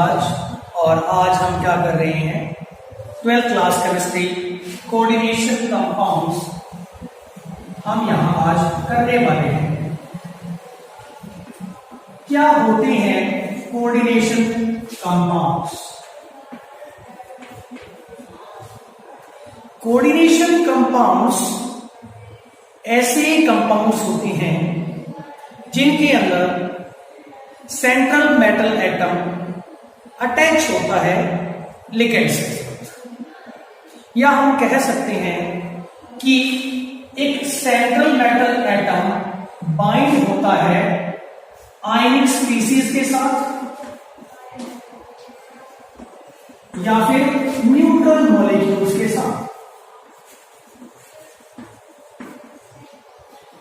और आज हम क्या कर रहे हैं, 12th class chemistry coordination compounds हम यहां आज करने वाले हैं। क्या होते हैं कोऑर्डिनेशन कंपाउंड्स? कोऑर्डिनेशन कंपाउंड्स ऐसे कंपाउंड्स होते हैं जिनके अंदर सेंट्रल मेटल एटम अटैच होता है लिगेंड से, या हम कह सकते हैं कि एक सेंट्रल मेटल एटम बाइंड होता है आयनिक स्पीसीज के साथ या फिर न्यूट्रल मॉलिक्यूल्स के साथ।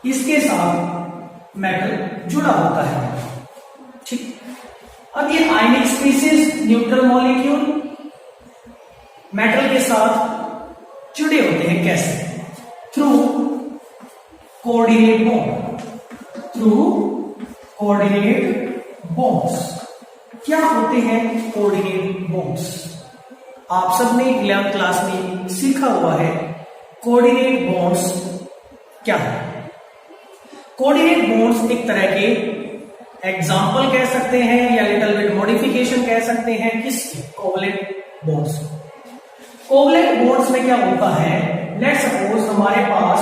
इसके साथ मेटल जुड़ा होता है, ठीक। अब ये आयनिक स्पीसीज, न्यूट्रल मॉलिक्यूल मेटल के साथ जुड़े होते हैं कैसे? Through coordinate bond, through coordinate bonds. क्या होते हैं कोऑर्डिनेट बॉन्ड्स? आप सबने 11th क्लास में सीखा हुआ है कोऑर्डिनेट बॉन्ड्स क्या है। कोऑर्डिनेट बॉन्ड्स एक तरह के एग्जाम्पल कह सकते हैं या लिटिल बिट मॉडिफिकेशन कह सकते हैं किसके? Covalent bonds. कोवलेंट बॉन्ड्स में क्या होता है, लेट्स सपोज हमारे पास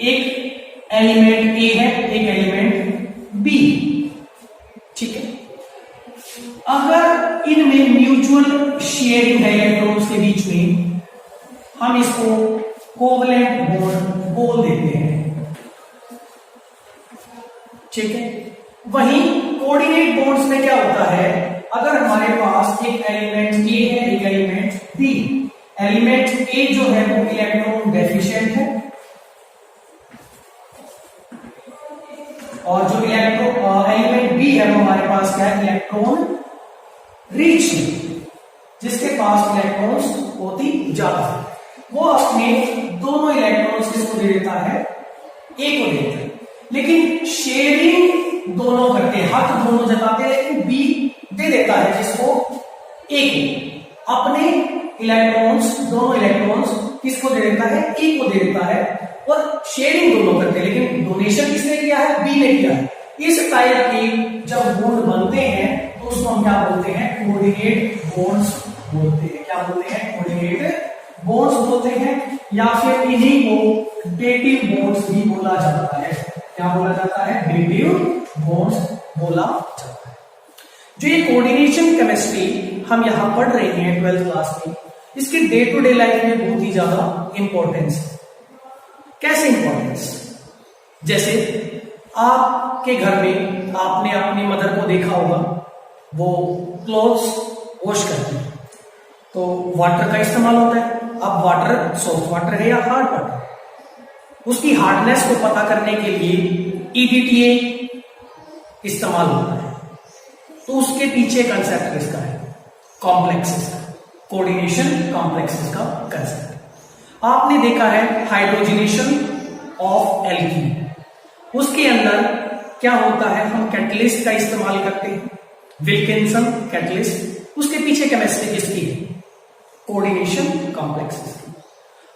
एक एलिमेंट ए है, एक एलिमेंट बी, ठीक है। अगर इनमें म्यूचुअल शेयरिंग है इलेक्ट्रॉन्स के बीच में, हम इसको कोवलेंट बॉन्ड बोल देते हैं, ठीक है। वहीं कोऑर्डिनेट बॉन्ड्स में क्या होता है, अगर हमारे पास एक एलिमेंट ए है, एक एलिमेंट बी, एलिमेंट ए जो है वो इलेक्ट्रॉन डेफिशिएंट है और जो एलिमेंट बी है वो हमारे पास क्या है, इलेक्ट्रॉन रिच है, जिसके पास इलेक्ट्रॉन्स बहुत ही ज्यादा है। वो अपने दोनों इलेक्ट्रॉन्स किसको दे देता है? ए को देता है। लेकिन शेयरिंग दोनों करते हैं, हाथ दोनों जताते हैं, लेकिन बी दे देता है जिसको? ए को। अपने इलेक्ट्रॉन्स, दोनों इलेक्ट्रॉन्स किसको दे देता है? ए को दे देता है। और शेयरिंग दोनों करते हैं, लेकिन डोनेशन किसने किया है? बी ने किया है। इस टाइप के जब बॉन्ड बनते हैं तो उसको हम क्या बोलते हैं? कोऑर्डिनेट बॉन्ड्स बोलते हैं। क्या बोलते हैं? कोऑर्डिनेट बॉन्ड्स बोलते हैं, या फिर इन्हीं को डेटिव बॉन्ड्स भी बोला जाता है। क्या बोला जाता है? डेटिव बॉन्ड्स बोला जाता है। जो ये कोऑर्डिनेशन केमिस्ट्री हम यहां पढ़ रहे हैं 12th क्लास में, इसकी डे टू डे लाइफ में बहुत ही ज्यादा इंपॉर्टेंस है। कैसे इंपॉर्टेंस? जैसे आपके घर में आपने अपनी मदर को देखा होगा, वो क्लोथ्स वॉश करती है तो वाटर का इस्तेमाल होता है। अब वाटर सॉफ्ट वाटर है या हार्ड वाटर, उसकी हार्डनेस को पता करने के लिए EDTA इस्तेमाल होता है। तो उसके पीछे कंसेप्ट किसका है? कॉम्प्लेक्सेस का, कोऑर्डिनेशन कॉम्प्लेक्सेस का कंसेप्ट। आपने देखा है हाइड्रोजनेशन ऑफ एल्कीन, उसके अंदर क्या होता है, हम कैटलिस्ट का इस्तेमाल करते हैं, विल्किंसन कैटलिस्ट। उसके पीछे केमिस्ट्री किसकी है? कोऑर्डिनेशन कॉम्प्लेक्सेस की।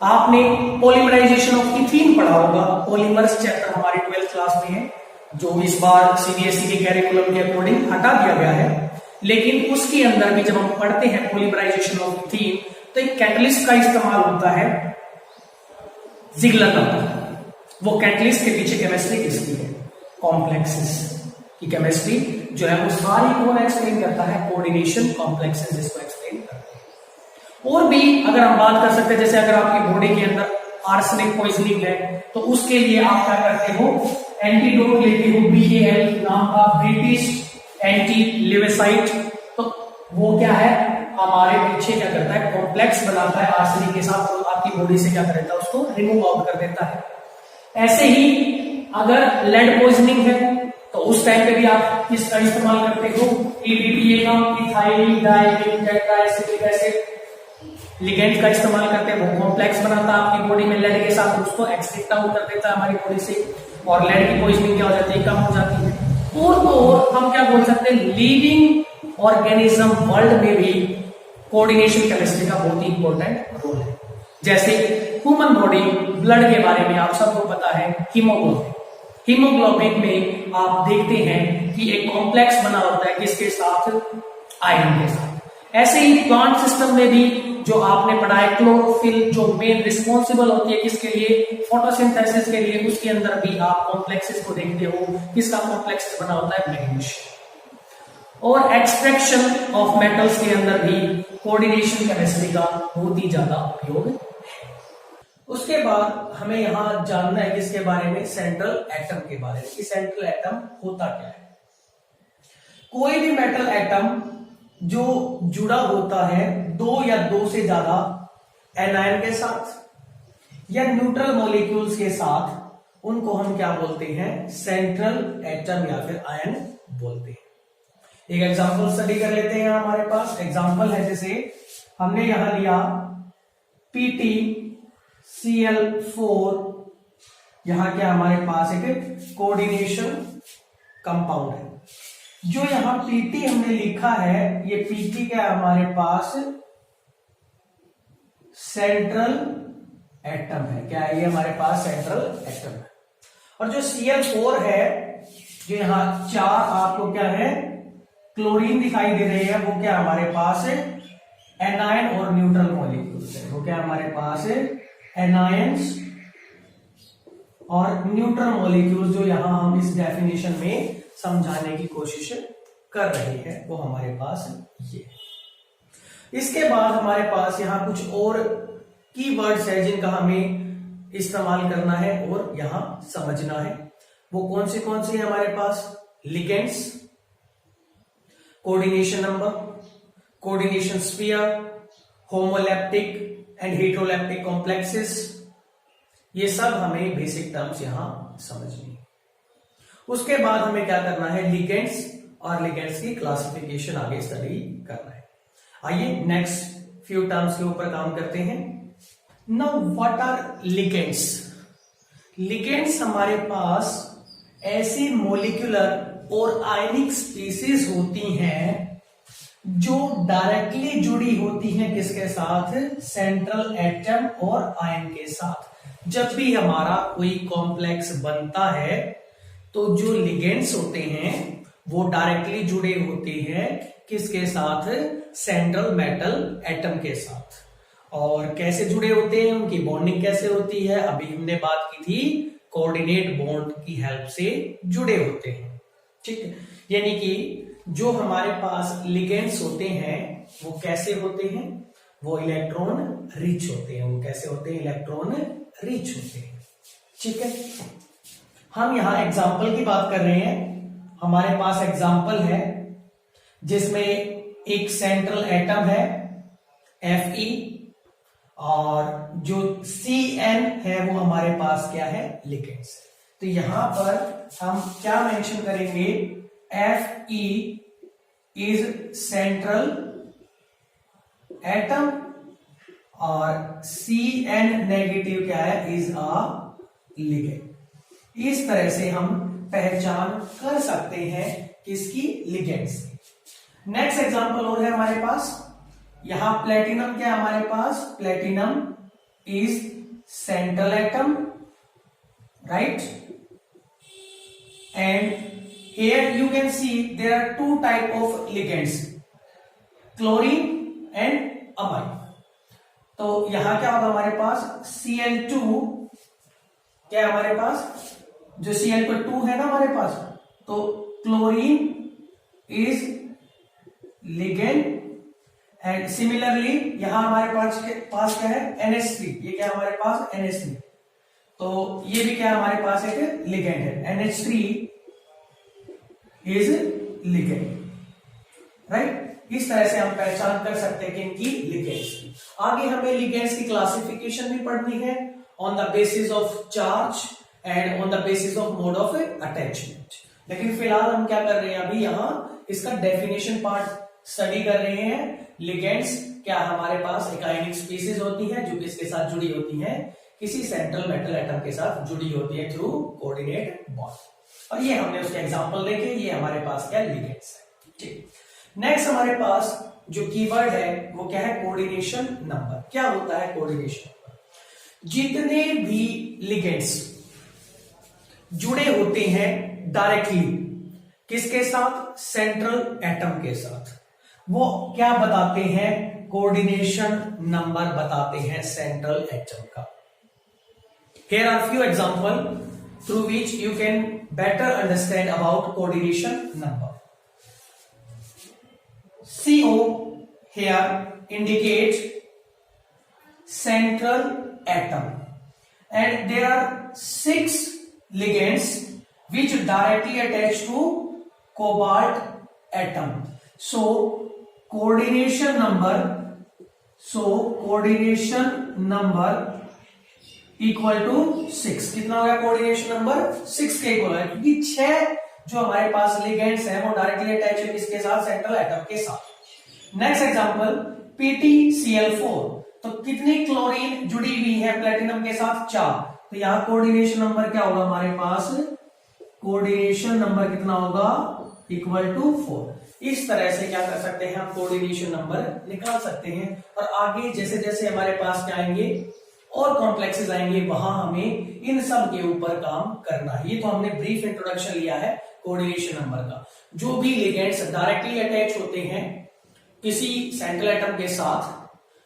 आपने पॉलीमराइजेशन ऑफ इथीन पढ़ा होगा, पॉलीमर्स चैप्टर हमारी 12th क्लास में है, जो इस बार CBSE के कैरिकुलम के अकॉर्डिंग हटा दिया गया है। लेकिन उसके अंदर भी जब हम पढ़ते हैं पॉलीमराइजेशन ऑफ इथीन, तो एक कैटलिस्ट का इस्तेमाल होता है, जिगलर का। वो कैटलिस्ट के पीछे केमिस्ट्री किसकी है? कॉम्प्लेक्सेस की केमिस्ट्री जो है वो सारी कौन एक्सप्लेन करता है? कोऑर्डिनेशन कॉम्प्लेक्सेस इसको एक्सप्लेन करता है। और भी अगर हम बात कर सकते हैं, जैसे अगर आपकी बॉडी के अंदर आर्सेनिक पॉइजनिंग है तो उसके लिए आप क्या करते हो? एंटीडोट लेते हो, BAL नाम का, ब्रिटिश एंटी लिवेसाइट। तो वो क्या है, हमारे पीछे क्या करता है? कॉम्प्लेक्स बनाता है आर्सेनिक के साथ, तो आपकी बॉडी से क्या कर देता है? उसको रिमूव आउट कर देता है। ऐसे ही अगर लेड पॉइजनिंग है तो उस टाइम पे भी आप किसका इस्तेमाल करते हो? EDTA का, इथाइल डाइमिन टेट्राएसिटिक एसिड लिगेंड का इस्तेमाल करते हैं। वो कॉम्प्लेक्स बनाता है आपकी बॉडी में लेड के साथ, उसको एक्सट्रैक्ट आउट कर देता है हमारी बॉडी से, और लेड की पॉइजनिंग क्या हो जाती है? कम हो जाती है। और तो हम क्या बोल सकते हैं, लिविंग ऑर्गेनिज्म वर्ल्ड में भी कोऑर्डिनेशन केमिस्ट्री का बहुत ही इंपॉर्टेंट रोल है। जैसे ह्यूमन बॉडी ब्लड के बारे में आप सबको पता है, हीमोग्लोबिन। हीमोग्लोबिन में आप देखते हैं कि एक कॉम्प्लेक्स बना होता है किसके साथ, आयरन के साथ। ऐसे ही प्लांट सिस्टम में भी जो आपने पढ़ा है, क्लोरोफिल जो मेन रिस्पॉन्सिबल होती है किसके लिए, फोटोसिंथेसिस के लिए, उसके अंदर भी आप कॉम्प्लेक्सेस को देखते हो। किसका कॉम्प्लेक्स बना होता है, मैग्नीशियम। और एक्सट्रैक्शन ऑफ मेटल्स के अंदर भी कोऑर्डिनेशन केमिस्ट्री का बहुत ही ज्यादा उपयोग है। उसके बाद हमें यहां जानना है किसके बारे में, सेंट्रल एटम के बारे में, कि सेंट्रल एटम होता क्या है। कोई भी मेटल एटम जो जुड़ा होता है दो या दो से ज्यादा एनायन के साथ या न्यूट्रल मॉलिक्यूल्स के साथ, उनको हम क्या बोलते हैं, सेंट्रल एटम या फिर आयन बोलते हैं। एक एग्जांपल स्टडी कर लेते हैं। हमारे पास एग्जांपल है, जैसे हमने यहां लिया PtCl4, यहां क्या हमारे पास एक कोऑर्डिनेशन कंपाउंड है। जो यहां Pt हमने लिखा है, ये Pt क्या है हमारे पास, सेंट्रल एटम है। क्या है ये हमारे पास, सेंट्रल एटम है। और जो Cl4 है, जो यहां 4 आपको क्या है, क्लोरीन दिखाई दे रहे हैं, वो क्या हमारे पास है, एनायन और न्यूट्रल मॉलिक्यूल्स है। वो क्या हमारे पास है, एनायंस और न्यूट्रल मॉलिक्यूल्स, जो यहां हम इस डेफिनेशन में समझाने की कोशिश कर रहे हैं, वो हमारे पास ये। इसके बाद हमारे पास यहां कुछ और कीवर्ड्स है जिनका हमें इस्तेमाल करना है और यहां समझना है। वो कौन से हैं हमारे पास, ligands, coordination number, coordination sphere, homoleptic and heteroleptic complexes. ये सब हमें बेसिक टर्म्स यहां समझनी है। उसके बाद हमें क्या करना है, लिगेंड्स और लिगेंड्स की क्लासिफिकेशन आगे स्टडी करना है। आइए नेक्स्ट फ्यू टर्म्स के ऊपर काम करते हैं। Now what are ligands. Ligands हमारे पास ऐसी मॉलिक्यूलर और आयनिक स्पीसीज होती हैं जो डायरेक्टली जुड़ी होती हैं किसके साथ, सेंट्रल एटम और आयन के साथ। जब भी हमारा कोई कॉम्प्लेक्स बनता है तो जो लिगेंड्स होते हैं वो डायरेक्टली जुड़े होते हैं किसके साथ, सेंट्रल मेटल एटम के साथ। और कैसे जुड़े होते हैं, उनकी बॉन्डिंग कैसे होती है, अभी हमने बात की थी, कोऑर्डिनेट बॉन्ड की हेल्प से जुड़े होते हैं। ठीक है, यानी कि जो हमारे पास लिगेंड्स होते हैं वो कैसे होते हैं, वो इलेक्ट्रॉन रिच होते हैं। वो कैसे होते हैं, इलेक्ट्रॉन रिच होते हैं। ठीक है, हम यहां एग्जाम्पल की बात कर रहे हैं। हमारे पास एग्जाम्पल है जिसमें एक सेंट्रल एटम है Fe, और जो Cn है वो हमारे पास क्या है, लिगेंड्स। तो यहां पर हम क्या मेंशन करेंगे, Fe इज सेंट्रल एटम और Cn नेगेटिव क्या है, इज अ लिगेंड। इस तरह से हम पहचान कर सकते हैं किसकी, लिगेंड्स की। नेक्स्ट एग्जांपल और है हमारे पास, यहां प्लेटिनम क्या है हमारे पास, platinum is central atom, right. And here you can see there are two type of ligands, chlorine and amine. तो यहां क्या होगा हमारे पास, Cl2 क्या है हमारे पास, जो Cl2 है ना हमारे पास, तो chlorine is ligand. And similarly यहां हमारे पास क्या है, NH3। ये क्या है हमारे पास, NH3। तो ये भी क्या है हमारे पास, एक लिगेंड है, NH3 इज लिगेंड, राइट। इस तरह से हम पहचान कर सकते हैं कि इनकी लिगेंड्स की। आगे हमें लिगेंड्स की क्लासिफिकेशन भी पढ़नी है on the basis of charge and on the basis of mode of attachment. लेकिन फिलहाल हम क्या कर रहे हैं, अभी यहां इसका डेफिनेशन पार्ट स्टडी कर रहे हैं। लिगेंड्स क्या हमारे पास एक आयनिक स्पीसीज होती है जो किसके साथ जुड़ी होती है, किसी सेंट्रल मेटल एटम के साथ जुड़ी होती है थ्रू कोऑर्डिनेट बॉन्ड। और ये हमने उसके एग्जांपल देखे, ये हमारे पास क्या लिगेंड्स है। ठीक, नेक्स्ट हमारे पास जो कीवर्ड है वो क्या है, कोऑर्डिनेशन नंबर। क्या होता है कोऑर्डिनेशन नंबर? जितने भी लिगेंड्स जुड़े होते हैं डायरेक्टली किसके साथ, सेंट्रल एटम के साथ, वो क्या बताते हैं, कोऑर्डिनेशन नंबर बताते हैं सेंट्रल एटम का। Here are few examples through which you can better understand about coordination number. CO here indicates central atom, and there are 6 ligands which directly attach to cobalt atom. So coordination number equal to 6। कितना हो गया coordination number, 6 के equal है, क्योंकि 6 जो हमारे पास ligands हैं वो डायरेक्टली अटैच है किसके साथ, सेंट्रल एटम के साथ। नेक्स्ट एग्जांपल PtCl4, तो कितनी क्लोरीन जुड़ी हुई है प्लेटिनम के साथ, 4। तो यहां कोऑर्डिनेशन नंबर क्या होगा हमारे पास, कोऑर्डिनेशन नंबर कितना होगा, इक्वल टू 4। इस तरह से क्या कर सकते हैं हम, कोऑर्डिनेशन नंबर निकाल सकते हैं। और आगे जैसे जैसे हमारे पास क्या आएंगे और कॉम्प्लेक्सेस आएंगे, वहां हमें इन सब के ऊपर काम करना है। ये तो हमने ब्रीफ इंट्रोडक्शन लिया है कोऑर्डिनेशन नंबर का। जो भी लिगेंड्स डायरेक्टली अटैच होते हैं किसी सेंट्रल एटम के साथ,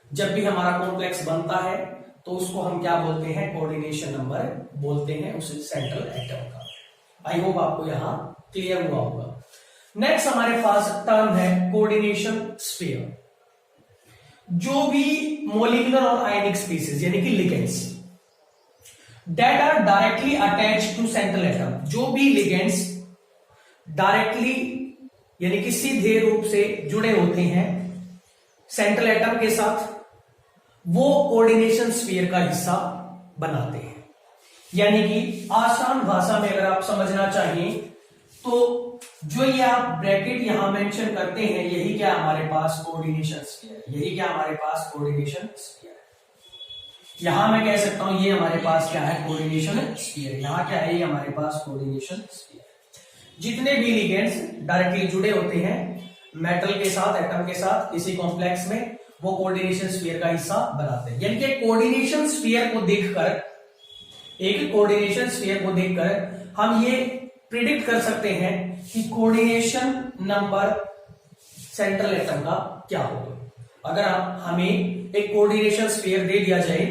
जब भी हमारा कॉम्प्लेक्स बनता है तो उसको हम क्या बोलते हैं, कोऑर्डिनेशन नंबर बोलते हैं उस सेंट्रल एटम का। आई होप आपको यहां क्लियर हुआ होगा। नेक्स्ट हमारे पास टर्म है कोऑर्डिनेशन स्फीयर। जो भी मोलिकुलर और आयनिक स्पीसीज यानी कि ligands that are directly attached to central atom, जो भी लिगेंड्स डायरेक्टली यानी कि सीधे रूप से जुड़े होते हैं सेंट्रल एटम के साथ, वो कोऑर्डिनेशन स्फीयर का हिस्सा बनाते हैं। यानी कि आसान भाषा में अगर आप समझना चाहिए तो जो ये आप ब्रैकेट यहां मेंशन करते हैं, यही क्या हमारे पास कोऑर्डिनेशन स्फीयर, यही क्या हमारे पास कोऑर्डिनेशन स्फीयर है। यहां मैं कह सकता हूं ये हमारे पास क्या है, कोऑर्डिनेशन स्फीयर। यहां क्या है, ये हमारे पास कोऑर्डिनेशन स्फीयर। जितने भी लिगेंड्स डायरेक्टली जुड़े होते हैं मेटल के साथ, एटम के साथ किसी कॉम्प्लेक्स में, वो कोऑर्डिनेशन स्फीयर का हिस्सा बनाते हैं। यानी कि कोऑर्डिनेशन स्फीयर को देखकर हम ये प्रिडिक्ट कर सकते हैं कि कोऑर्डिनेशन नंबर सेंट्रल एटम का क्या होगा। अगर हमें एक कोऑर्डिनेशन स्फीयर दे दिया जाए,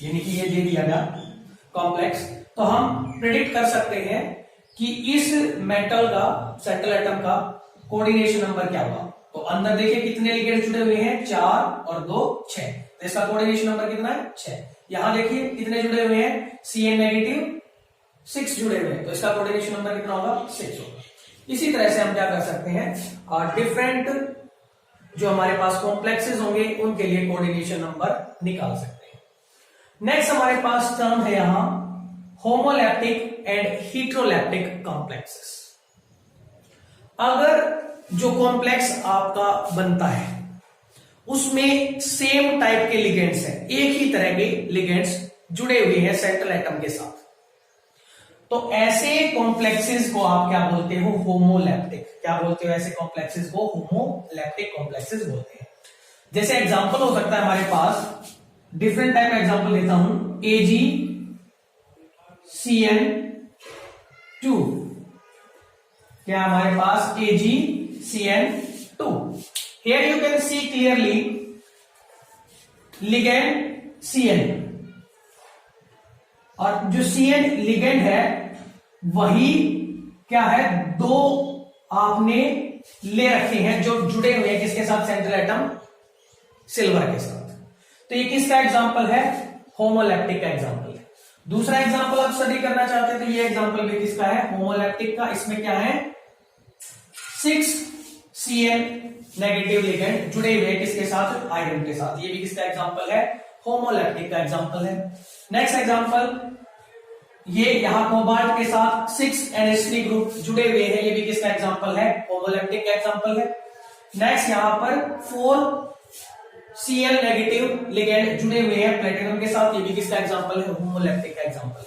यानी कि ये दे दिया गया कॉम्प्लेक्स, तो हम प्रिडिक्ट कर सकते हैं कि इस मेटल का, सेंट्रल एटम का कोऑर्डिनेशन नंबर क्या होगा। तो अंदर देखिए कितने लिगेंड जुड़े हुए हैं, 4 और 2 6, तो इसका कोऑर्डिनेशन नंबर कितना है, 6। यहां देखिए कितने जुड़े हुए हैं, Cn नेगेटिव 6 जुड़े हुए हैं, तो इसका कोऑर्डिनेशन नंबर कितना होगा, 6 होगा। इसी तरह से हम क्या कर सकते हैं, और डिफरेंट जो हमारे पास कॉम्प्लेक्सेस होंगे उनके लिए कोऑर्डिनेशन नंबर निकाल सकते हैं। नेक्स्ट हमारे पास टर्म है यहां होमोलैप्टिक एंड हेटेरोलैप्टिक कॉम्प्लेक्सेस। अगर जो कॉम्प्लेक्स आपका बनता है उसमें सेम टाइप के लिगेंड्स हैं, एक ही तरह के लिगेंड्स जुड़े हुए हैं सेंट्रल एटम के साथ, तो ऐसे कॉम्प्लेक्सेस को आप क्या बोलते हो, होमोलैप्टिक। क्या बोलते हो ऐसे कॉम्प्लेक्सेस को, होमोलैप्टिक कॉम्प्लेक्सेस बोलते हैं। जैसे एग्जांपल हो सकता है हमारे पास, डिफरेंट टाइप का एग्जांपल लेता हूं, AgCN2। क्या हमारे पास AgCN2। Here you can see clearly ligand Cn, और जो Cn लिगेंड है वही क्या है, 2 आपने ले रखे हैं जो जुड़े हुए हैं किसके साथ, सेंट्रल एटम सिल्वर के साथ। तो ये किसका एग्जांपल है, होमोलैप्टिक का एग्जांपल है। दूसरा एग्जांपल आप स्टडी करना चाहते हैं तो ये एग्जांपल भी किसका है, होमोलैप्टिक का। इसमें क्या है, 6 Cn नेगेटिव लिगेंड जुड़े हुए किसके साथ, आयरन के साथ। ये भी किसका एग्जांपल है, होमोलैप्टिक का एग्जांपल है। नेक्स्ट एग्जांपल, ये यहां कोबाल्ट के साथ 6 NH3 ग्रुप जुड़े हुए हैं, ये भी किसका एग्जांपल है, होमोलैप्टिक का एग्जांपल है। नेक्स्ट यहां पर 4 Cl नेगेटिव लिगेंड जुड़े हुए हैं प्लेटिनम के साथ, ये भी किसका एग्जांपल है, होमोलैप्टिक का एग्जांपल है।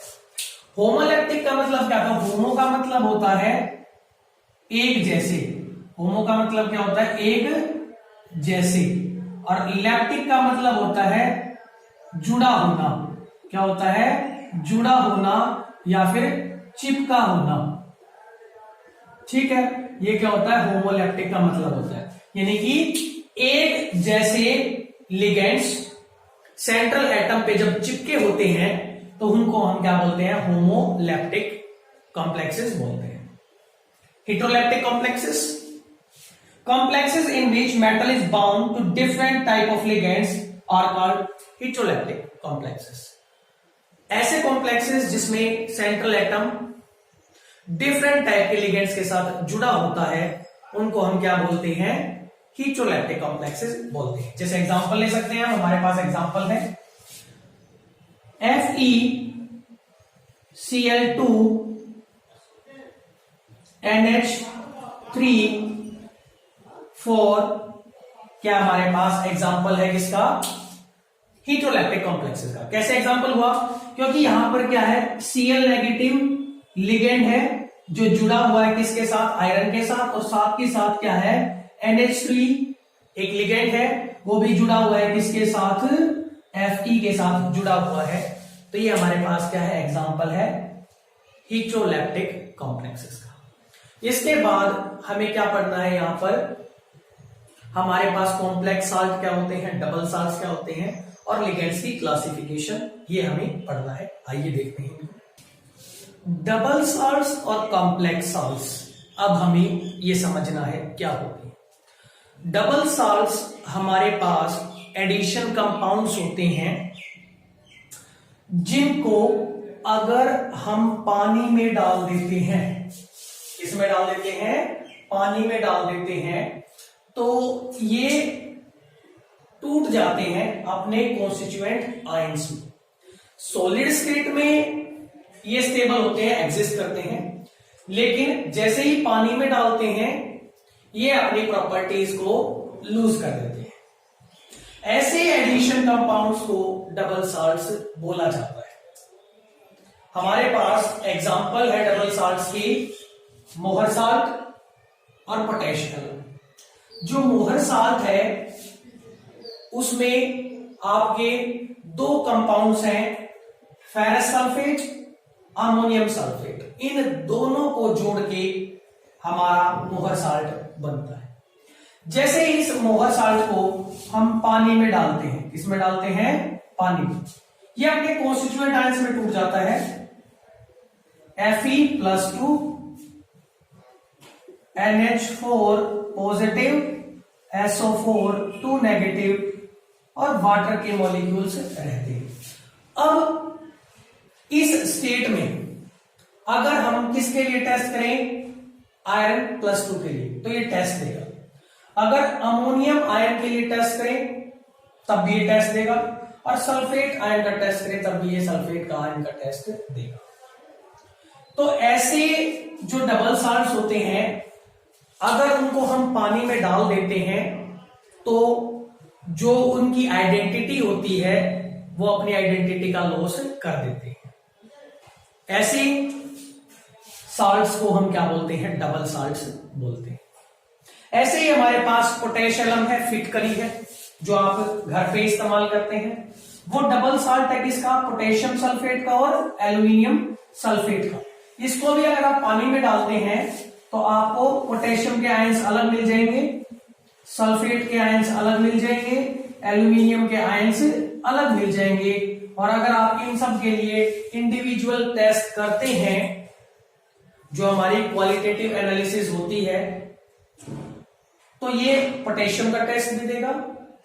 होमोलैक्टिक का मतलब क्या था? होमो का मतलब होता है एक जैसे, होमो का मतलब क्या होता है? एक जैसे। और लैक्टिक का मतलब होता है जुड़ा होना। क्या होता है? जुड़ा होना या फिर चिपका होना। ठीक है, ये क्या होता है? होमोलैक्टिक का मतलब होता है यानी कि एक जैसे लिगेंड्स सेंट्रल एटम पे जब चिपके होते हैं तो उनको हम क्या बोलते हैं? होमोलैक्टिक कॉम्प्लेक्सेस बोलते हैं। हेटेरोलैक्टिक complexes, complexes in which metal is bound to different type of ligands are called heterolactic complexes. ऐसे complexes जिसमें सेंट्रल एटम डिफरेंट टाइप के लिगेंड्स के साथ जुड़ा होता है उनको हम क्या बोलते हैं? heterolactic complexes बोलते हैं। जैसे एग्जांपल ले सकते हैं, हमारे पास एग्जांपल है FeCl2 NH3 4 क्या हमारे पास एग्जाम्पल है किसका? हेटेरोलैक्टिक कॉम्प्लेक्सेस का। कैसे एग्जाम्पल हुआ? क्योंकि यहां पर क्या है? Cl नेगेटिव लिगेंड है जो जुड़ा हुआ है किसके साथ? आयरन के साथ। और साथ के साथ क्या है? NH3 एक लिगेंड है, वो भी जुड़ा हुआ है किसके साथ? Fe के साथ जुड़ा हुआ है। तो ये हमारे पास क्या है? एग्जाम्पल है हेटेरोलैक्टिक कॉम्प्लेक्सेस का। इसके बाद हमें क्या पढ़ना है? यहां पर हमारे पास कॉम्प्लेक्स साल्ट क्या होते हैं, डबल साल्ट क्या होते हैं, और लिगेंड्स की क्लासिफिकेशन, ये हमें पढ़ना है। आइए देखते हैं डबल साल्ट्स और कॉम्प्लेक्स साल्ट्स। अब हमें ये समझना है क्या होते हैं। डबल साल्ट्स हमारे पास एडिशन कंपाउंड्स होते हैं जिनको अगर हम पानी में डाल देते हैं, किसमें डाल देते हैं? पानी में डाल देते हैं तो ये टूट जाते हैं अपने कॉन्स्टिट्यूएंट आयंस में। सॉलिड स्टेट में ये स्टेबल होते हैं, एग्जिस्ट करते हैं, लेकिन जैसे ही पानी में डालते हैं ये अपनी प्रॉपर्टीज को लूज कर देते हैं। ऐसे एडिशन कंपाउंड्स को डबल साल्ट्स बोला जाता है। हमारे पास एग्जांपल है डबल साल्ट्स की, मोहर साल्ट और पोटेशियम। जो मोहर साल्ट है उसमें आपके दो कंपाउंड्स हैं, फेरस सल्फेट, अमोनियम सल्फेट। इन दोनों को जोड़ के हमारा मोहर साल्ट बनता है। जैसे इस मोहर साल्ट को हम पानी में डालते हैं, किसमें डालते हैं? पानी में, ये अपने कॉन्स्टिट्यूएंट आयंस में टूट जाता है। Fe+2 NH4 positive, SO4 2 negative और वाटर के मॉलिक्यूल्स रहते हैं। अब इस स्टेट में अगर हम किसके लिए टेस्ट करें? आयरन +2 के लिए, तो ये टेस्ट देगा। अगर अमोनियम आयन के लिए टेस्ट करें तब भी ये टेस्ट देगा, और सल्फेट आयन का टेस्ट करें तब भी ये सल्फेट का आयन का टेस्ट देगा। तो ऐसे जो डबल साल्ट्स होते हैं अगर उनको हम पानी में डाल देते हैं तो जो उनकी आइडेंटिटी होती है वो अपनी आइडेंटिटी का लॉस कर देते हैं। ऐसे साल्ट्स को हम क्या बोलते हैं? डबल साल्ट्स बोलते हैं। ऐसे ही हमारे पास पोटेशियम है, फिटकरी है, जो आप घर पे इस्तेमाल करते हैं। वो डबल साल्ट है किसका? पोटेशियम सल्फेट का और एल्यूमिनियम सल्फेट का। इसको भी अगर आप पानी में डालते हैं तो आपको पोटेशियम के आयंस अलग मिल जाएंगे, सल्फेट के आयंस अलग मिल जाएंगे, एल्यूमिनियम के आयंस अलग मिल जाएंगे। और अगर आप इन सब के लिए इंडिविजुअल टेस्ट करते हैं, जो हमारी क्वालिटेटिव एनालिसिस होती है, तो ये पोटेशियम का टेस्ट भी देगा,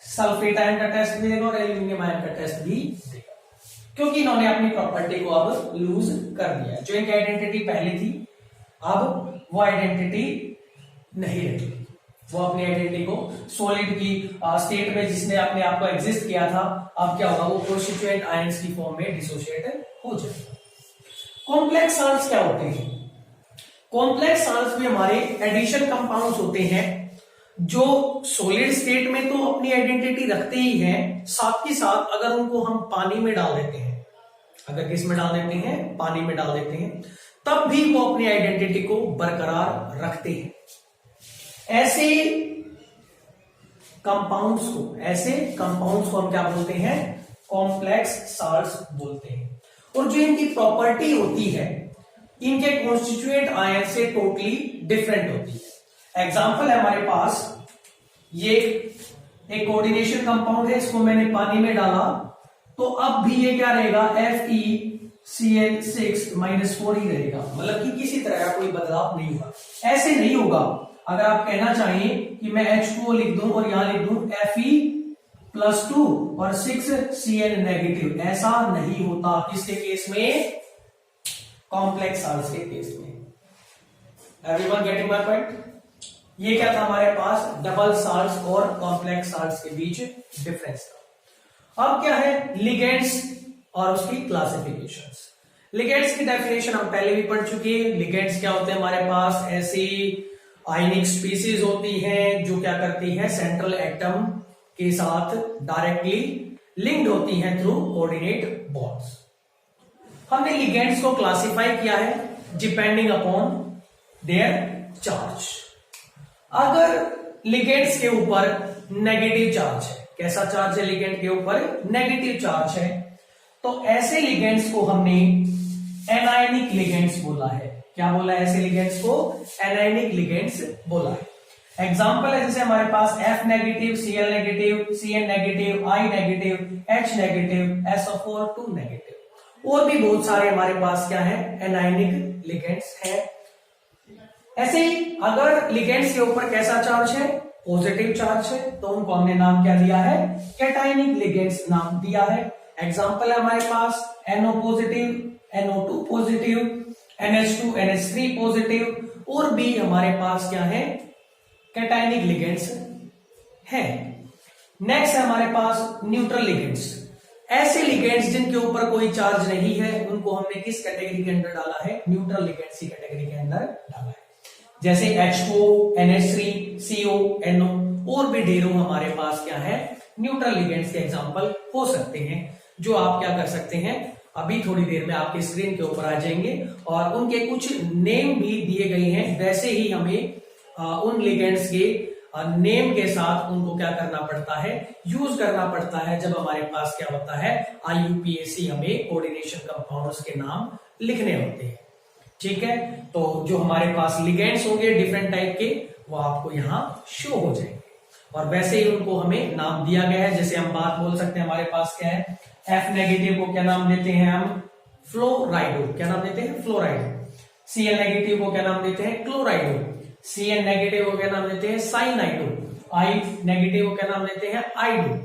सल्फेट आयन का टेस्ट भी देगा और एल्यूमिनियम आयन का टेस्ट भी देगा, क्योंकि इन्होंने अपनी प्रॉपर्टी को अब लूज कर दिया। जो इनकी आइडेंटिटी पहले थी अब वो आइडेंटिटी नहीं रही। वो अपनी आइडेंटिटी को सॉलिड की स्टेट में जिसने अपने आप को एग्जिस्ट किया था, अब क्या होगा? वो कॉन्स्टिट्यूएंट आयंस की फॉर्म में डिसोसिएट हो जाएगा। कॉम्प्लेक्स साल्ट्स क्या होते हैं? कॉम्प्लेक्स साल्ट्स में हमारे एडिशन कंपाउंड्स होते हैं जो सॉलिड स्टेट में तो अपनी आइडेंटिटी रखते ही हैं, साथ ही साथ अगर उनको हम पानी में डाल देते हैं अगर किस में डाल देते हैं, पानी में डाल देते हैं, तब भी वो अपनी आइडेंटिटी को बरकरार रखते हैं। ऐसे कंपाउंड्स को हम क्या बोलते हैं, कॉम्प्लेक्स साल्ट्स बोलते हैं। और जो इनकी प्रॉपर्टी होती है, इनके कॉन्स्टिट्यूएंट आयन से टोटली डिफरेंट होती है। एग्जांपल है हमारे पास, ये एक कोऑर्डिनेशन कंपाउंड है, इसको मैंने पानी में डाला तो अब भी ये क्या रहेगा, FeCl6-4 ही रहेगा, मतलब कि किसी तरह का कोई बदलाव नहीं होगा। ऐसे नहीं होगा अगर आप कहना चाहिए कि मैं H2O लिख दूं और यहां लिख दूं Fe+2 और 6Cl नेगेटिव, ऐसा नहीं होता। किसके केस में, कॉम्प्लेक्स साल्ट्स के केस में। Everyone getting my point? ये क्या था हमारे पास, डबल साल्ट्स और कॉम्प्लेक्स साल्ट्स के बीच डिफरेंस था। अब क्या है, लिगेंड्स और उसकी क्लासिफिकेशंस। लिगेंड्स की डेफिनेशन हम पहले भी पढ़ चुके हैं। लिगेंड्स क्या होते हैं हमारे पास, ऐसी आयनिक स्पीसीज होती हैं जो क्या करती हैं, सेंट्रल एटम के साथ डायरेक्टली लिंक्ड होती हैं थ्रू कोऑर्डिनेट बॉन्ड्स। हमने लिगेंड्स को क्लासिफाई किया है डिपेंडिंग अपॉन देयर चार्ज। अगर लिगेंड्स के ऊपर नेगेटिव चार्ज है, कैसा चार्ज है लिगेंड के ऊपर, नेगेटिव चार्ज है, तो ऐसे लिगेंड्स को हमने एनायनिक लिगेंड्स बोला है। क्या बोला है, ऐसे लिगेंड्स को एनायनिक लिगेंड्स बोला है। एग्जांपल है जैसे हमारे पास F negative, Cl negative, Cn negative, I negative, H negative, SO4 2 negative. और भी बहुत सारे हमारे पास क्या है, एनायनिक लिगेंड्स है। ऐसे ही अगर लिगेंड्स के ऊपर कैसा चार्ज है, पॉजिटिव चार्ज है, तो उनको हमने नाम क्या दिया है, कैटायनिक लिगेंड्स नाम दिया है। एग्जांपल है हमारे पास NO positive, NO2 positive, NH2 NH3 positive, और भी हमारे पास क्या है, कैटायनिक लिगेंड्स है। नेक्स्ट है हमारे पास न्यूट्रल लिगेंड्स। ऐसे लिगेंड्स जिनके ऊपर कोई चार्ज नहीं है, उनको हमने किस कैटेगरी के अंदर डाला है, न्यूट्रल लिगेंड्स की कैटेगरी के अंदर डाला है। जैसे H2O, NH3, CO, NO, और भी ढेरों हमारे पास क्या है, न्यूट्रल लिगेंड्स के एग्जांपल हो सकते हैं, जो आप क्या कर सकते हैं, अभी थोड़ी देर में आपकी स्क्रीन के ऊपर आ जाएंगे और उनके कुछ नेम भी दिए गए हैं। वैसे ही हमें उन लिगेंड्स के नेम के साथ उनको क्या करना पड़ता है, यूज करना पड़ता है, जब हमारे पास क्या होता है, IUPAC हमें कोऑर्डिनेशन कंपाउंड्स के नाम लिखने होते हैं। ठीक है, तो जो हमारे पास लिगेंड्स होंगे डिफरेंट टाइप के, वो आपको यहाँ शो हो जाएंगे और वैसे ही उनको हमें नाम दिया गया है। जैसे हम बात बोल सकते हैं, हमारे पास क्या है, F नेगेटिव को क्या नाम देते हैं हम, फ्लोराइडो, क्या नाम देते हैं, फ्लोराइडो। Cl नेगेटिव को क्या नाम देते हैं, क्लोराइडो। Cn नेगेटिव को क्या नाम देते हैं, साइनाइडो। I नेगेटिव को क्या नाम देते हैं, आइडो।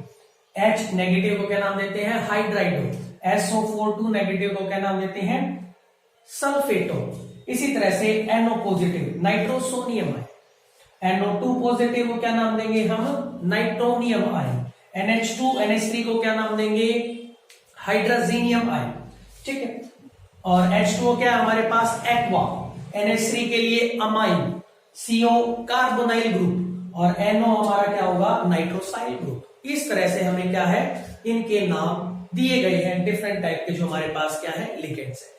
H नेगेटिव को क्या नाम देते हैं, हाइड्राइडो। SO4 नेगेटिव को क्या नाम देते हैं, सल्फेटो। इसी तरह से NO positive, nitrosonium ion. NO2 positive को क्या नाम देंगे हम, नाइट्रोनियम आयन। NH2 NH3 को क्या नाम देंगे, हाइड्रोजीनियम आयन। ठीक है, और H2O क्या है हमारे पास, एक्वा। NH3 के लिए अमाइन। CO कार्बोनाइल ग्रुप, और NO हमारा क्या होगा, नाइट्रोसाइल ग्रुप। इस तरह से हमें क्या है, इनके नाम दिए गए हैं डिफरेंट टाइप के, जो हमारे पास क्या है, लिगेंड्स है।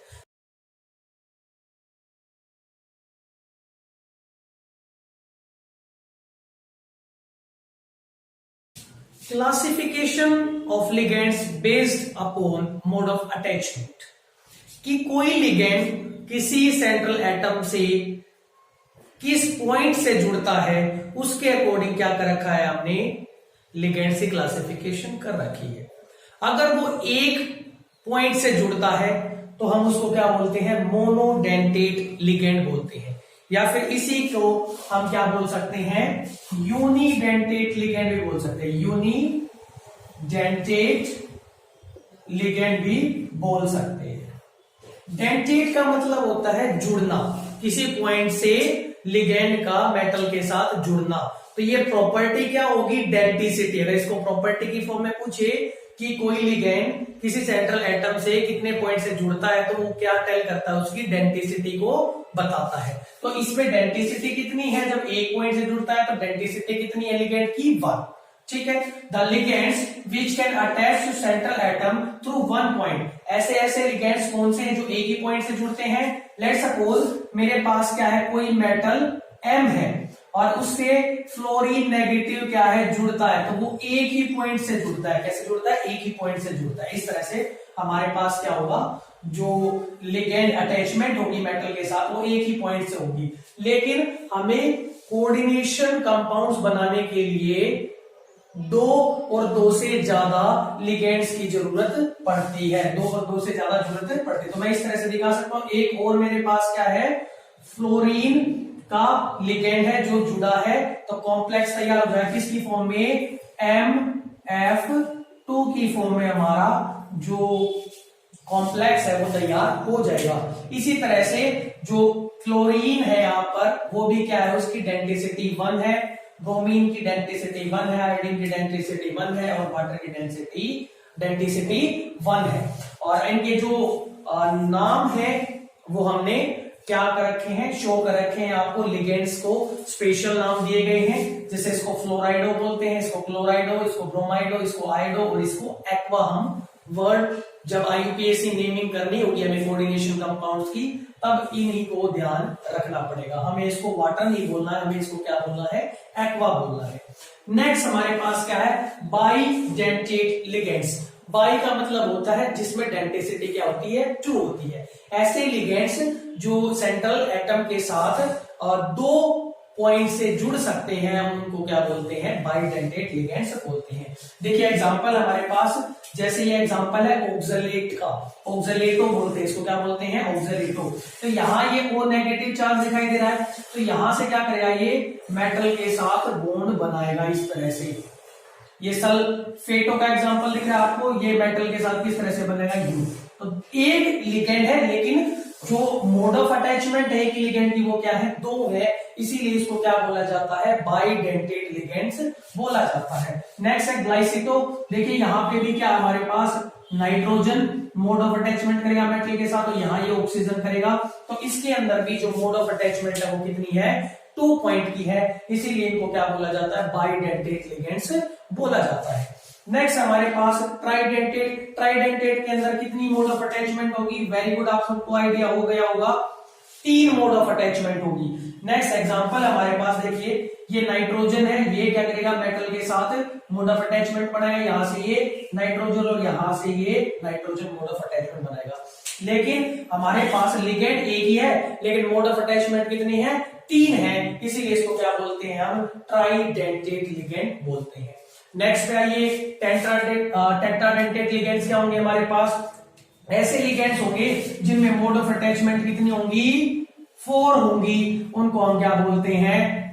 Classification of ligands based upon mode of attachment, कि कोई लिगेंड किसी सेंट्रल एटम से किस पॉइंट से जुड़ता है, उसके अकॉर्डिंग क्या कर रखा है हमने, लिगेंड से क्लासिफिकेशन कर रखी है। अगर वो एक पॉइंट से जुड़ता है तो हम उसको क्या बोलते हैं, मोनोडेंटेट लिगेंड बोलते हैं, या फिर इसी को हम क्या बोल सकते हैं, यूनिडेंटेट लिगेंड भी बोल सकते हैं, यूनिडेंटेट लिगेंड भी बोल सकते हैं। डेंटेट का मतलब होता है जुड़ना, किसी पॉइंट से लिगेंड का मेटल के साथ जुड़ना। तो ये प्रॉपर्टी क्या होगी, डेंटिसिटी। अगर इसको प्रॉपर्टी की फॉर्म में पूछे कि कोई लिगेंड किसी सेंट्रल एटम से कितने पॉइंट से जुड़ता है, तो वो क्या टेल करता है, उसकी डेंटिसिटी को बताता है। तो इसमें डेंटिसिटी कितनी है, जब एक पॉइंट से जुड़ता है तो डेंटिसिटी कितनी है लिगेंड की, 1। ठीक है। The ligands which can attach to central atom through one point, ऐसे लिगेंड्स कौन से हैं जो एक ही पॉइंट से जुड़ते हैं। लेट सपोज मेरे पास क्या है, कोई मेटल M है और उससे फ्लोरीन नेगेटिव क्या है, जुड़ता है, तो वो एक ही पॉइंट से जुड़ता है। कैसे जुड़ता है, एक ही पॉइंट से जुड़ता है। इस तरह से हमारे पास क्या होगा, जो लिगेंड अटैचमेंट होगी मेटल के साथ वो एक ही पॉइंट से होगी। लेकिन हमें कोऑर्डिनेशन कंपाउंड्स बनाने के लिए दो और दो से ज्यादा लिगेंड्स की जरूरत पड़ती है, दो और दो से ज्यादा जरूरत पड़ती है। तो मैं इस तरह से दिखा सकता हूं, एक और मेरे पास क्या है, फ्लोरीन का लिगेंड है जो जुड़ा है, तो कॉम्प्लेक्स तैयार हो जाएगा किसकी फॉर्म में, MF2 की फॉर्म में हमारा जो कॉम्प्लेक्स है वो तैयार हो जाएगा। इसी तरह से जो फ्लोरीन है यहाँ पर वो भी क्या है, उसकी डेंसिटी 1 है, ब्रोमीन की डेंसिटी 1 है, आयोडीन की डेंसिटी 1 है और वाटर की डेंसिटी 1 है। और इनके जो नाम है वो हमने क्या कर रखे हैं, शो कर रखे हैं आपको। लिगेंड्स को स्पेशल नाम दिए गए हैं, जैसे इसको फ्लोराइडो बोलते हैं, इसको क्लोराइडो, इसको ब्रोमाइडो, इसको आयोडो और इसको एक्वा। हम वर्ड जब IUPAC नेमिंग करनी होगी हमें कोऑर्डिनेशन कंपाउंड्स की, तब इन्हीं को ध्यान रखना पड़ेगा। हमें इसको वाटर नहीं बोलना है, हमें इसको क्या बोलना है, एक्वा बोलना है। नेक्स्ट हमारे पास क्या है, बाइडेंटेट लिगेंड्स। बाई का मतलब होता है जिसमें डेंसिटी क्या होती है, 2 होती है। ऐसे लिगेंड्स जो सेंट्रल एटम के साथ दो पॉइंट से जुड़ सकते हैं, हम उनको क्या बोलते हैं, बाइडेंटेट लिगेंड्स बोलते हैं। देखिए एग्जांपल हमारे पास, जैसे ये एग्जांपल है ऑक्सलेट का, ऑक्सलेटो बोलते हैं इसको, क्या बोलते हैं, ऑक्सलेटो। तो यहाँ ये O नेगेटिव चार्ज दिखाई दे रहा है, तो यहां से क्या करेगा, ये मेटल के साथ बॉन्ड बनाएगा इस तरह से। ये सल्फेटो का एग्जांपल दिख रहा है आपको, ये मेटल के साथ किस तरह से बनेगा, U। तो एक लिगेंड है, लेकिन जो मोड ऑफ अटैचमेंट है एक लिगेंड की वो क्या है, 2 है, इसीलिए इसको क्या बोला जाता है, बाइडेंटेट लिगेंड्स बोला जाता है। नेक्स्ट है ग्लाइसिटो। देखिए यहाँ पे भी क्या हमारे पास नाइट्रोजन मोड ऑफ अटैचमेंट करेगा मेटल के साथ, तो यहाँ ये ऑक्सीजन करेगा, तो इसके अंदर भी जो मोड ऑफ अटैचमेंट है वो कितनी है, 2 पॉइंट की है, इसीलिए इनको क्या बोला जाता है, बाइडेंटेट लिगेंड्स बोला जाता है। नेक्स्ट हमारे पास ट्राइडेंटेट। ट्राइडेंटेट के अंदर कितनी मोड ऑफ अटैचमेंट होगी, वेरी गुड, आप सबको आइडिया हो गया होगा, 3 मोड ऑफ अटैचमेंट होगी। नेक्स्ट एग्जांपल हमारे पास देखिए, ये नाइट्रोजन है, ये क्या करेगा, मेटल के साथ मोड ऑफ अटैचमेंट बनाएगा, यहां से ये नाइट्रोजन और यहां से ये नाइट्रोजन मोड ऑफ अटैचमेंट बनाएगा। लेकिन हमारे पास लिगेंड एक ही है, लेकिन मोड ऑफ अटैचमेंट कितनी है, 3 है, इसीलिए इसको क्या बोलते हैं, हम ट्राइडेंटेट लिगेंड बोलते हैं। नेक्स्ट पे आइए, टेट्राडेंटेट लिगेंड्स क्या होंगे हमारे पास, ऐसे लिगेंड्स होंगे जिनमें मोड ऑफ अटैचमेंट कितनी होंगी, 4 होंगी, उनको हम क्या बोलते हैं,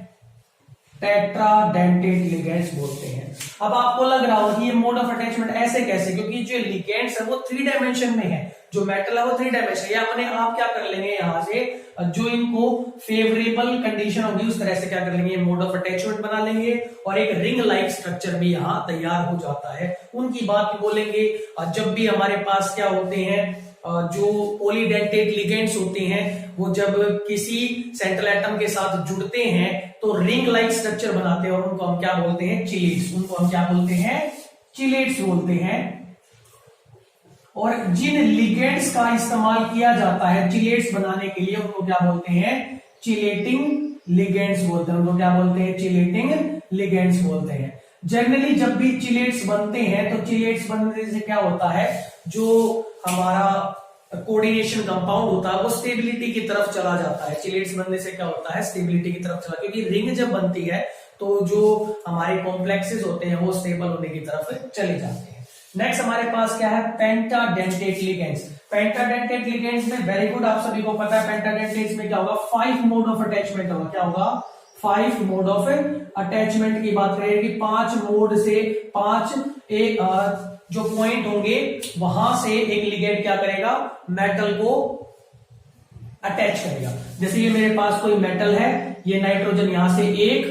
टेट्राडेंटेट लिगेंड्स बोलते हैं। अब आपको लग रहा होगा कि ये मोड ऑफ अटैचमेंट ऐसे कैसे, क्योंकि जो लिगेंड्स है वो 3 डायमेंशन में है, जो मेटल है वो 3 डायमेंशन, ये अपने आप क्या कर लेंगे, यहां से जो इनको फेवरेबल कंडीशन होगी उस तरह से क्या कर लेंगे, मोड ऑफ अटैचमेंट बना लेंगे और एक रिंग लाइक स्ट्रक्चर भी यहाँ तैयार हो जाता है। उनकी बात भी बोलेंगे। जब भी हमारे पास क्या होते हैं, जो पॉलीडेंटेट लिगेंड्स होते हैं, वो जब किसी सेंट्रल एटम के साथ जुड़ते हैं तो रिंग लाइक स्ट्रक्चर बनाते हैं और उनको हम क्या बोलते हैं, चिलेट्स। उनको हम क्या बोलते हैं, चिलेट्स बोलते हैं। और जिन लिगेंड्स का इस्तेमाल किया जाता है चिलेट्स बनाने के लिए उनको क्या बोलते हैं, चिलेटिंग लिगेंड्स बोलते हैं। उनको क्या बोलते हैं, चिलेटिंग लिगेंड्स बोलते हैं। जनरली जब भी चिलेट्स बनते हैं तो चिलेट्स बनने से क्या होता है, जो हमारा कोऑर्डिनेशन कंपाउंड होता है वो स्टेबिलिटी की तरफ चला जाता है। चिलेट्स बनने से क्या होता है, स्टेबिलिटी की तरफ चला, क्योंकि रिंग जब बनती है तो जो हमारे कॉम्प्लेक्सेस होते हैं वो स्टेबल होने की तरफ चले जाते हैं। नेक्स्ट हमारे पास क्या है, पेंटाडेंटेट लिगेंड्स। पेंटाडेंटेट लिगेंड्स में वेरी गुड, आप सभी को पता है पेंटाडेंटेट्स में क्या होगा, 5 मोड ऑफ अटैचमेंट होगा। क्या होगा, 5 मोड ऑफ अटैचमेंट की बात करें कि 5 मोड से 5 जो पॉइंट होंगे वहां से एक लिगेंड क्या करेगा, मेटल को अटैच करेगा। जैसे ये मेरे पास कोई मेटल है, ये नाइट्रोजन यहां से 1,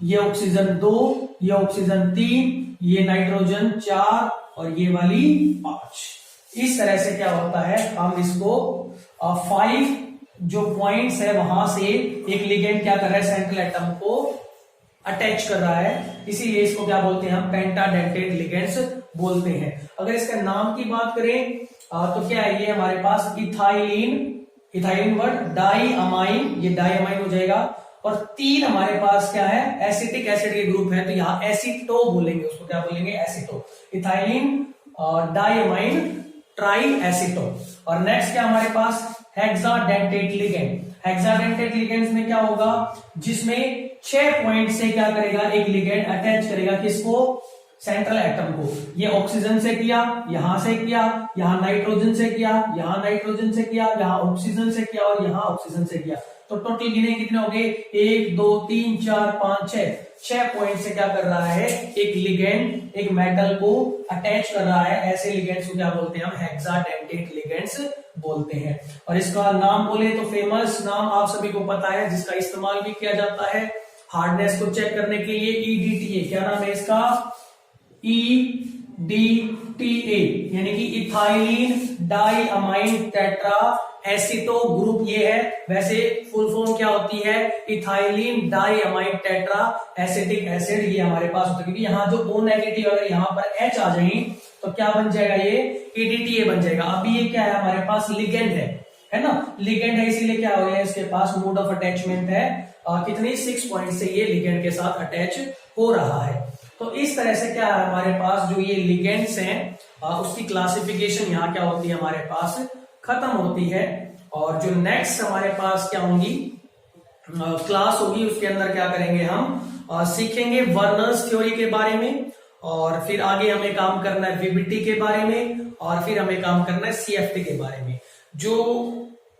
ये ऑक्सीजन 2, ये ऑक्सीजन 3, ये नाइट्रोजन 4 और ये वाली 5। इस तरह से क्या होता है, हम इसको 5 जो पॉइंट्स है वहां से एक लिगेंड क्या कर रहा है, सेंट्रल एटम को अटैच कर रहा है, इसीलिए इसको क्या बोलते हैं हम, पेंटाडेंटेट लिगेंड्स बोलते हैं। अगर इसका नाम की बात करें तो क्या है, ये हमारे पास इथाइलिन वर्ड, डाई अमाइन, ये डाई अमाइन हो जाएगा, और 3 हमारे पास क्या है, एसिटिक एसिड के ग्रुप है, तो यहाँ एसिटो बोलेंगे, उसको क्या बोलेंगे, एसिटो, इथाइलिन डाई अमाइन ट्राई एसिटो। और नेक्स्ट क्या हमारे पास, हेक्साडेंटेट लिगेंड। हेक्साडेंटेट लिगेंड्स में क्या होगा, जिसमें 6 पॉइंट से क्या करेगा, एक लिगेंड अटैच करेगा, किसको, सेंट्रल एटम को। ये ऑक्सीजन से किया, यहां से किया, यहां नाइट्रोजन से किया, यहां नाइट्रोजन से किया, यहां ऑक्सीजन से किया और यहां ऑक्सीजन से किया। तो टोटल गिने कितने हो गए, 1 2 3 4 5 6 पॉइंट से क्या कर रहा है, एक लिगेंड एक मेटल को अटैच कर रहा है। ऐसे लिगेंड्स को क्या बोलते हैं हम, हेक्साडेंटेट लिगेंड्स बोलते हैं। और इसका नाम बोले तो फेमस नाम आप सभी को पता है, जिसका इस्तेमाल भी किया जाता है हार्डनेस को चेक करने के लिए, EDTA। क्या नाम है इसका, EDTA, यानी कि ethylene diamine tetra aceto group ये है। वैसे फुल फॉर्म क्या होती है, ethylene diamine tetraacetic acid, ये हमारे पास होता है। क्योंकि यहाँ जो O नेगेटिव अगर यहाँ पर H आ जाए तो क्या बन जाएगा, ये EDTA बन जाएगा। अभी ये क्या है, हमारे पास लिगेंड है ना, लिगेंड है, इसीलिए क्या हो रहा है, इसके पास मोड ऑफ अटैचमेंट है, कितने 6 पॉइंट से ये लिगेंड के साथ अटैच हो रहा है। तो इस तरह से क्या है, हमारे पास जो ये लिगेंड्स हैं उसकी क्लासिफिकेशन यहाँ क्या होती है, हमारे पास खत्म होती है। और जो नेक्स्ट हमारे पास क्या होंगी क्लास होगी, उसके अंदर क्या करेंगे हम, सीखेंगे वर्नर्स थ्योरी के बारे में, और फिर आगे हमें काम करना है VBT के बारे में, और फिर हमें काम करना है CFT के बारे में। जो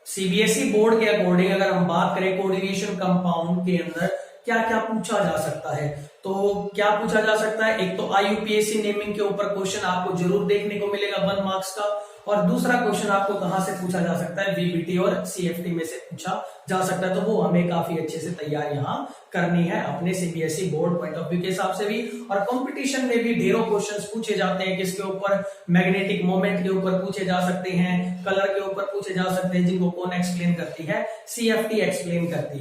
CBSE बोर्ड के अकॉर्डिंग अगर हम बात करें कोऑर्डिनेशन कंपाउंड के अंदर क्या क्या पूछा जा सकता है, तो क्या पूछा जा सकता है, एक तो IUPAC नेमिंग के ऊपर क्वेश्चन आपको जरूर देखने को मिलेगा 1 मार्क्स का, और दूसरा क्वेश्चन आपको कहां से पूछा जा सकता है, VBT और CFT में से पूछा जा सकता है। तो वो हमें काफी अच्छे से तैयार यहाँ करनी है अपने CBSE board point of view के हिसाब से भी। और कंपटीशन में भी ढेरों क्वेश्चंस पूछे जाते हैं, किसके ऊपर, मैग्नेटिक मोमेंट के ऊपर पूछे जा सकते हैं, कलर के ऊपर पूछे जा सकते हैं, जिनको कौन एक्सप्लेन करती है, CFT एक्सप्लेन करती है।